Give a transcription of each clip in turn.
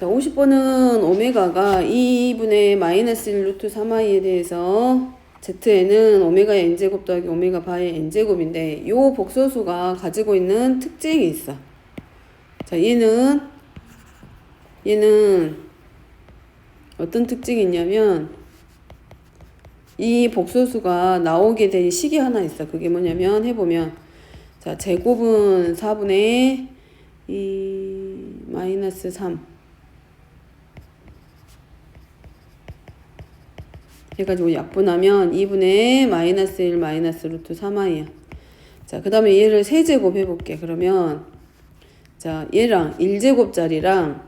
자, 50번은 오메가가 2분의 마이너스 1 루트 3i에 대해서 z에는 오메가의 n제곱 더하기 오메가 바의 n제곱인데 요 복소수가 가지고 있는 특징이 있어. 자, 얘는 어떤 특징이 있냐면 이 복소수가 나오게 된 식이 하나 있어. 그게 뭐냐면 해보면 자, 제곱은 4분의 2 마이너스 3 해가지고 약분하면 2분의 마이너스 1 마이너스 루트 3i야. 자, 그 다음에 얘를 세제곱 해볼게. 그러면 자, 얘랑 1제곱짜리랑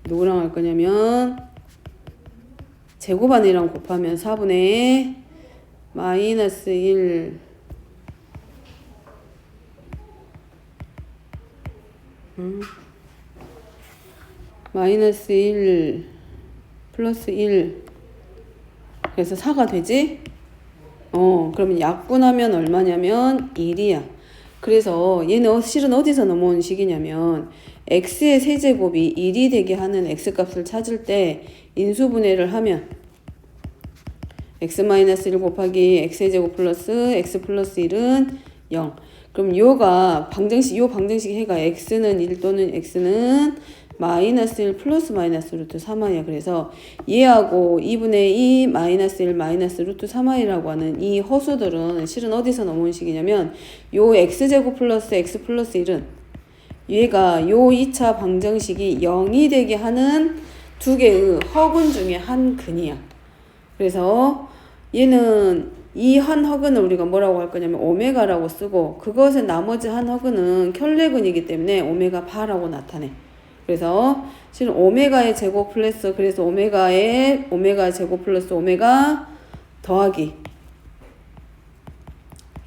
누구랑 할 거냐면 제곱 안이랑 곱하면 4분의 마이너스 1 마이너스 1 플러스 1 그래서 4가 되지? 그러면 약분하면 얼마냐면 1이야. 그래서 얘는 실은 어디서 넘어온 식이냐면 x의 세제곱이 1이 되게 하는 x값을 찾을 때 인수분해를 하면 x-1 곱하기 x의 제곱 플러스 x 플러스 1은 0. 그럼 요 방정식 해가 x는 1 또는 x는 마이너스 1 플러스 마이너스 루트 3i야. 그래서 얘하고 2분의 2 마이너스 1 마이너스 루트 3i라고 하는 이 허수들은 실은 어디서 넘어온 식이냐면 요 x제곱 플러스 x 플러스 1은 얘가 요 2차 방정식이 0이 되게 하는 두 개의 허근 중에 한 근이야. 그래서 얘는 이 한 허근을 우리가 뭐라고 할 거냐면 오메가라고 쓰고 그것의 나머지 한 허근은 켤레근이기 때문에 오메가 바라고 나타내. 그래서 실은 오메가의 제곱 플러스 그래서 오메가 제곱 플러스 오메가 더하기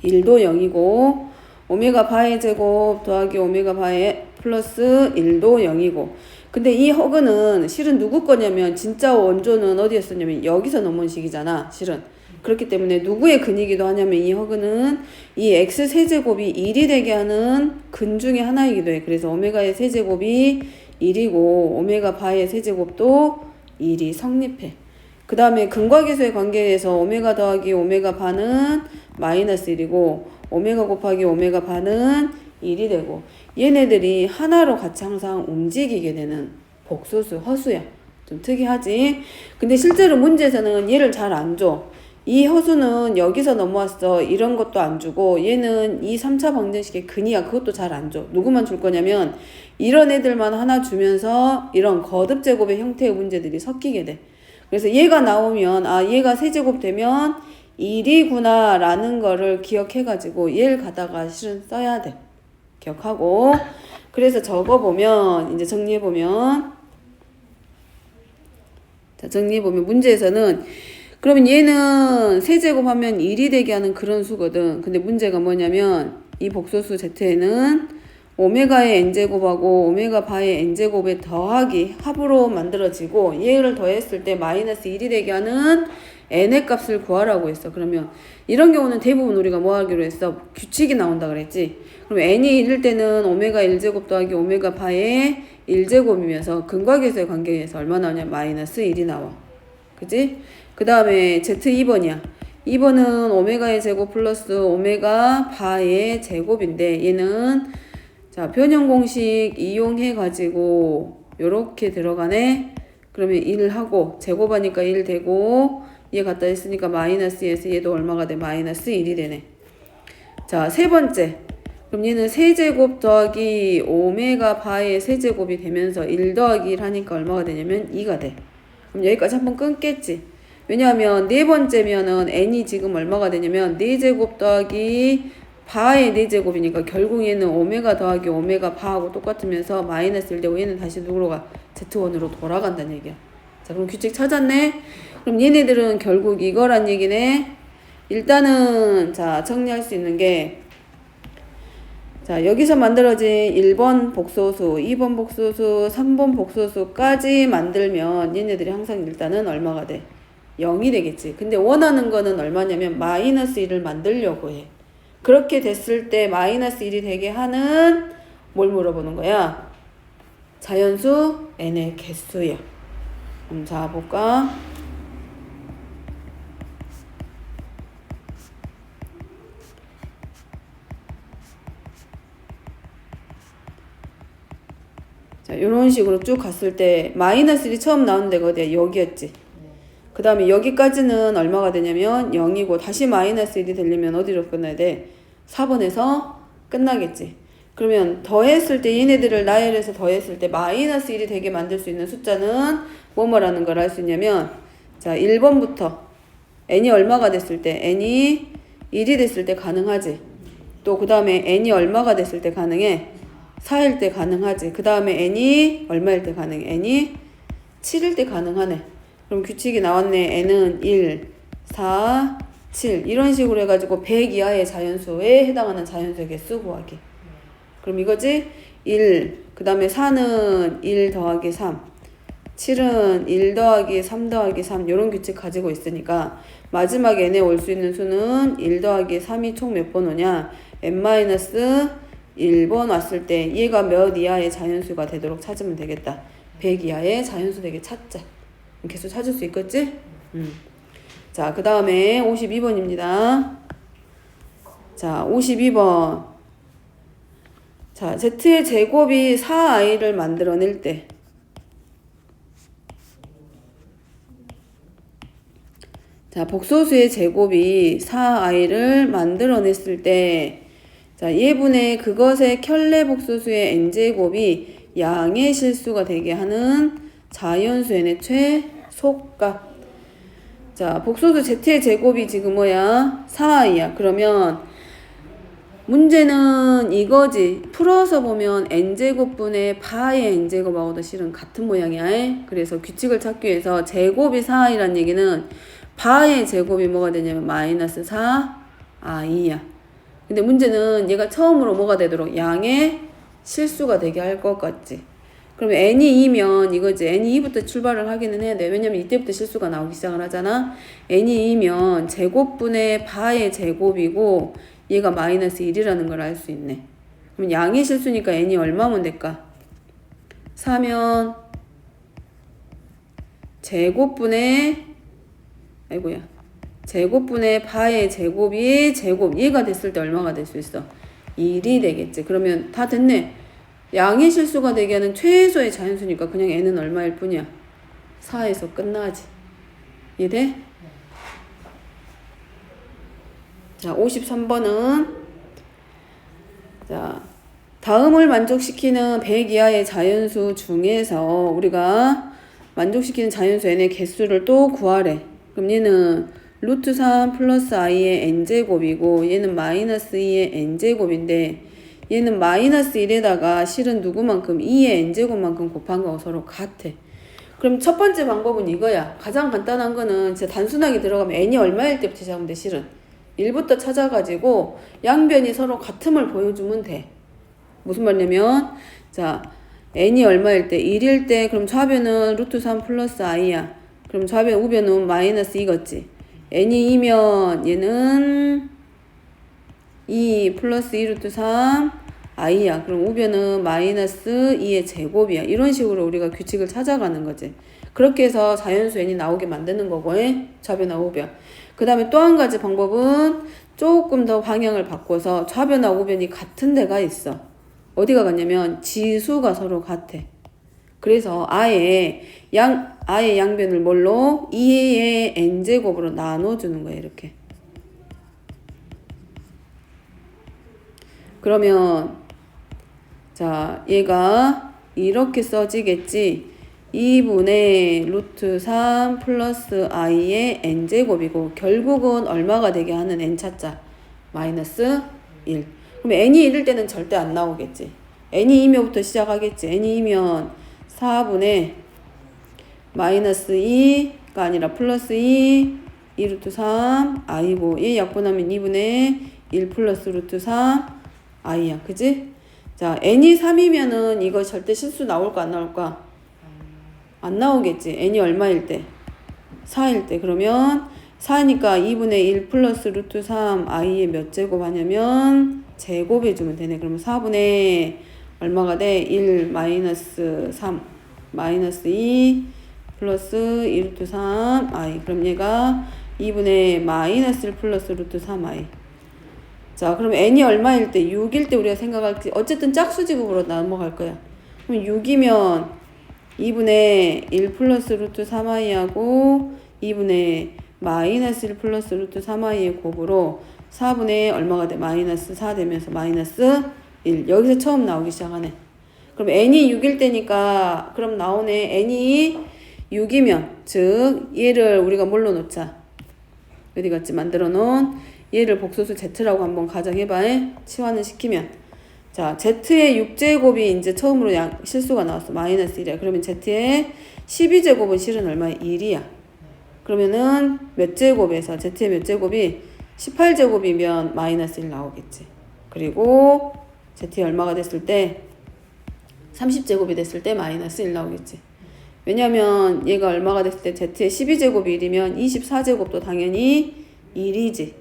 1도 0이고 오메가 바의 제곱 더하기 오메가 바의 플러스 1도 0이고 근데 이 허근은 실은 누구 거냐면 진짜 원조는 어디였었냐면 여기서 넘어온 식이잖아. 실은 그렇기 때문에 누구의 근이기도 하냐면 이 허근은 이 x 세제곱이 1이 되게 하는 근 중에 하나이기도 해. 그래서 오메가의 세제곱이 1이고 오메가 바의 세제곱도 1이 성립해. 그 다음에 근과 계수의 관계에서 오메가 더하기 오메가 바는 마이너스 1이고 오메가 곱하기 오메가 바는 1이 되고 얘네들이 하나로 같이 항상 움직이게 되는 복소수 허수야. 좀 특이하지? 근데 실제로 문제에서는 얘를 잘 안 줘. 이 허수는 여기서 넘어왔어. 이런 것도 안 주고 얘는 이 3차 방정식의 근이야. 그것도 잘 안 줘. 누구만 줄 거냐면 이런 애들만 하나 주면서 이런 거듭 제곱의 형태의 문제들이 섞이게 돼. 그래서 얘가 나오면 얘가 세제곱 되면 1이구나 라는 거를 기억해가지고 얘를 갖다가 실은 써야 돼. 기억하고 그래서 적어보면 이제 정리해보면 문제에서는 그러면 얘는 세제곱하면 1이 되게 하는 그런 수거든. 근데 문제가 뭐냐면 이 복소수 z에는 오메가의 n제곱하고 오메가 바의 n제곱의 더하기 합으로 만들어지고 얘를 더했을 때 마이너스 1이 되게 하는 n의 값을 구하라고 했어. 그러면 이런 경우는 대부분 우리가 뭐 하기로 했어? 규칙이 나온다 그랬지. 그럼 n이 1일 때는 오메가 1제곱 더하기 오메가 바의 1제곱이면서 근과 계수의 관계에서 얼마 나오냐? 마이너스 1이 나와. 그치? 그 다음에 z2번이야. 2번은 오메가의 제곱 플러스 오메가 바의 제곱인데 얘는 자 변형 공식 이용해 가지고 요렇게 들어가네. 그러면 1 하고 제곱하니까 1 되고 얘 갖다 했으니까 마이너스에서 얘도 얼마가 돼? 마이너스 1이 되네. 자 세 번째 그럼 얘는 세제곱 더하기 오메가 바의 세제곱이 되면서 1 더하기 1 하니까 얼마가 되냐면 2가 돼. 그럼 여기까지 한번 끊겠지. 왜냐하면 네 번째면은 n이 지금 얼마가 되냐면 4제곱 더하기 바의 4제곱이니까 결국 얘는 오메가 더하기 오메가 바하고 똑같으면서 마이너스 1 되고 얘는 다시 누구로 가? z1으로 돌아간다는 얘기야. 자 그럼 규칙 찾았네? 그럼 얘네들은 결국 이거란 얘기네. 일단은 자 정리할 수 있는 게 자 여기서 만들어진 1번 복소수, 2번 복소수, 3번 복소수까지 만들면 얘네들이 항상 일단은 얼마가 돼? 0이 되겠지. 근데 원하는 거는 얼마냐면 마이너스 1을 만들려고 해. 그렇게 됐을 때 마이너스 1이 되게 하는 뭘 물어보는 거야? 자연수 n의 개수야. 자, 볼까? 자, 이런 식으로 쭉 갔을 때 마이너스 1이 처음 나오는 데가 어디야? 여기였지. 그 다음에 여기까지는 얼마가 되냐면 0이고 다시 마이너스 1이 되려면 어디로 끝나야 돼? 4번에서 끝나겠지. 그러면 더했을 때 얘네들을 나열해서 더했을 때 마이너스 1이 되게 만들 수 있는 숫자는 뭐뭐라는 걸 알 수 있냐면 자 1번부터 n이 얼마가 됐을 때 n이 1이 됐을 때 가능하지. 또 그 다음에 n이 얼마가 됐을 때 가능해? 4일 때 가능하지. 그 다음에 n이 얼마일 때 가능해? n이 7일 때 가능하네. 그럼 규칙이 나왔네. n은 1, 4, 7 이런 식으로 해가지고 100 이하의 자연수에 해당하는 자연수의 개수 구하기. 그럼 이거지? 1, 그 다음에 4는 1 더하기 3, 7은 1 더하기 3 더하기 3 이런 규칙 가지고 있으니까 마지막에 n에 올 수 있는 수는 1 더하기 3이 총 몇 번 오냐? n-1번 왔을 때 얘가 몇 이하의 자연수가 되도록 찾으면 되겠다. 100 이하의 자연수 되게 찾자. 개수 찾을 수 있겠지? 자, 그 다음에 52번입니다. 자, 52번. 자, z의 제곱이 4i를 만들어낼 때 자, 복소수의 제곱이 4i를 만들어냈을 때 자, 예분의 그것의 켤레 복소수의 n제곱이 양의 실수가 되게 하는 자연수 n의 최소값. 자, 복소수 z의 제곱이 지금 뭐야? 4i야. 그러면 문제는 이거지. 풀어서 보면 n제곱분의 바의 n제곱하고도 실은 같은 모양이야. 그래서 규칙을 찾기 위해서 제곱이 4i란 얘기는 바의 제곱이 뭐가 되냐면 마이너스 4i야. 근데 문제는 얘가 처음으로 뭐가 되도록 양의 실수가 되게 할 것 같지. 그러면 n이 2면 이거지. n이 2부터 출발을 하기는 해야 돼. 왜냐면 이때부터 실수가 나오기 시작을 하잖아. n이 2면 제곱분의 바의 제곱이고 얘가 마이너스 1이라는 걸 알 수 있네. 그럼 양의 실수니까 n이 얼마면 될까? 4면 제곱분의 아이고야. 제곱분의 바의 제곱이 제곱 얘가 됐을 때 얼마가 될 수 있어? 1이 되겠지. 그러면 다 됐네. 양의 실수가 되게 하는 최소의 자연수니까 그냥 n은 얼마일 뿐이야? 4에서 끝나지. 이해돼? 자, 53번은 자, 다음을 만족시키는 100 이하의 자연수 중에서 우리가 만족시키는 자연수 n의 개수를 또 구하래. 그럼 얘는 루트 3 플러스 i의 n제곱이고 얘는 마이너스 2의 n제곱인데 얘는 마이너스 1에다가 실은 누구만큼 2의 n제곱만큼 곱한 거하고 서로 같아. 그럼 첫 번째 방법은 이거야. 가장 간단한 거는 진짜 단순하게 들어가면 n이 얼마일 때부터 시작하면 돼. 실은 1부터 찾아가지고 양변이 서로 같음을 보여주면 돼. 무슨 말이냐면 자 n이 얼마일 때 1일 때 그럼 좌변은 루트 3 플러스 i야. 그럼 좌변 우변은 마이너스 2겠지. n이 2면 얘는 2 플러스 2 루트 3 i야. 그럼 우변은 마이너스 2의 제곱이야. 이런 식으로 우리가 규칙을 찾아가는 거지. 그렇게 해서 자연수 n이 나오게 만드는 거고, 좌변하고 우변. 그 다음에 또 한 가지 방법은 조금 더 방향을 바꿔서 좌변하고 우변이 같은 데가 있어. 어디가 같냐면 지수가 서로 같아. 그래서 아예 양변을 뭘로? 2의 n제곱으로 나눠주는 거야. 이렇게. 그러면 자 얘가 이렇게 써지겠지. 2분의 루트 3 플러스 i의 n제곱이고 결국은 얼마가 되게 하는 n 찾자. 마이너스 1. 그럼 n이 1일 때는 절대 안 나오겠지. n이 2면부터 시작하겠지. n이 2면 4분의 마이너스 2가 아니라 플러스 2 루트 3 i고 얘 약분하면 2분의 1 플러스 루트 3 i야. 그지? 자 n이 3이면은 이거 절대 실수 나올까 안 나올까? 안 나오겠지. n이 얼마일 때? 4일 때. 그러면 4니까 2분의 1 플러스 루트 3 i의 몇 제곱 하냐면 제곱해주면 되네. 그러면 4분의 얼마가 돼? 1 마이너스 3 마이너스 2 플러스 2 루트 3i. 그럼 얘가 2분의 마이너스 1 플러스 루트 3i. 자, 그럼 n이 얼마일 때? 6일 때 우리가 생각할지 어쨌든 짝수지급으로 넘어갈 거야. 그럼 6이면 2분의 1 플러스 루트 3i하고 2분의 마이너스 1 플러스 루트 3i의 곱으로 4분의 얼마가 돼? 마이너스 4 되면서 마이너스 1. 여기서 처음 나오기 시작하네. 그럼 n이 6일 때니까 그럼 나오네. n이 6이면 즉 얘를 우리가 뭘로 놓자? 어디 갔지? 만들어 놓은 얘를 복소수 z라고 한번 가정해봐. 치환을 시키면 자 z의 6제곱이 이제 처음으로 실수가 나왔어. 마이너스 1이야. 그러면 z의 12제곱은 실은 얼마야? 1이야. 그러면은 몇 제곱에서 z의 몇 제곱이 18제곱이면 마이너스 1 나오겠지. 그리고 z의 얼마가 됐을 때 30제곱이 됐을 때 마이너스 1 나오겠지. 왜냐면 얘가 얼마가 됐을 때 z의 12제곱이 1이면 24제곱도 당연히 1이지.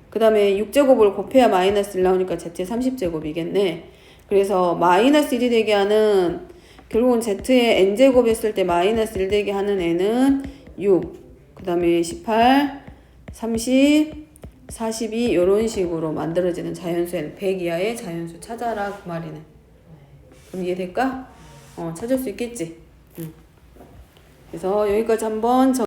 그 다음에 6제곱을 곱해야 마이너스 1 나오니까 z의 30제곱이겠네. 그래서 마이너스 1이 되게 하는 결국은 z의 n제곱 했을 때 마이너스 1 되게 하는 n은 6, 그 다음에 18, 30, 42 이런 식으로 만들어지는 자연수에는 100 이하의 자연수 찾아라 그 말이네. 그럼 이해될까? 찾을 수 있겠지? 그래서 여기까지 한번